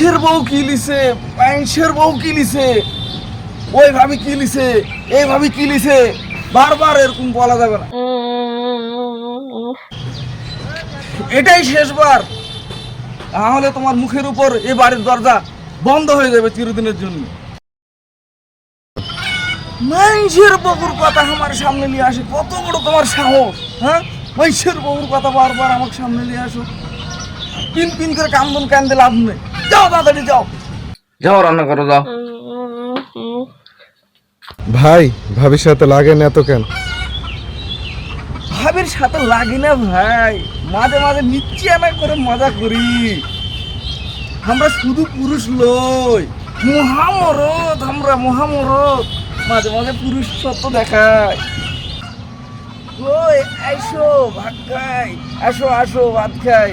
মানুষের বউ কি লিছে, মানুষের বউ কি লিছে, ওই ভাবি কি লিছে, এই ভাবি কি লিছে, বারবার এরকম বলা যাবে না। এটাই শেষবার, তাহলে তোমার মুখের উপর এ বাড়ির দরজা বন্ধ হয়ে যাবে চিরদিনের জন্য। মানুষের বউর কথা আমার সামনে নিয়ে আসে, কত বড় তোমার সাহস? হ্যাঁ, মানুষের বউর কথা বারবার আমার সামনে নিয়ে আসো। পিন পিন করে কান্দন কান্দে লাভ নেই। যাও তাড়াতাড়ি যাও, যাও রান্না করো, যাও। ভাই, ভাবির সাথে লাগে না এত কেন? ভাবির সাথে লাগি না ভাই, মাঝে মাঝে নিচ্ছি আনা করে মজা করি। আমরা শুধু পুরুষ লই, মহামরদ, আমরা মহামরদ, মাঝে মাঝে পুরুষ সত্য দেখায়। ওই আইসো ভাত খাই, আসো আসো ভাত খাই।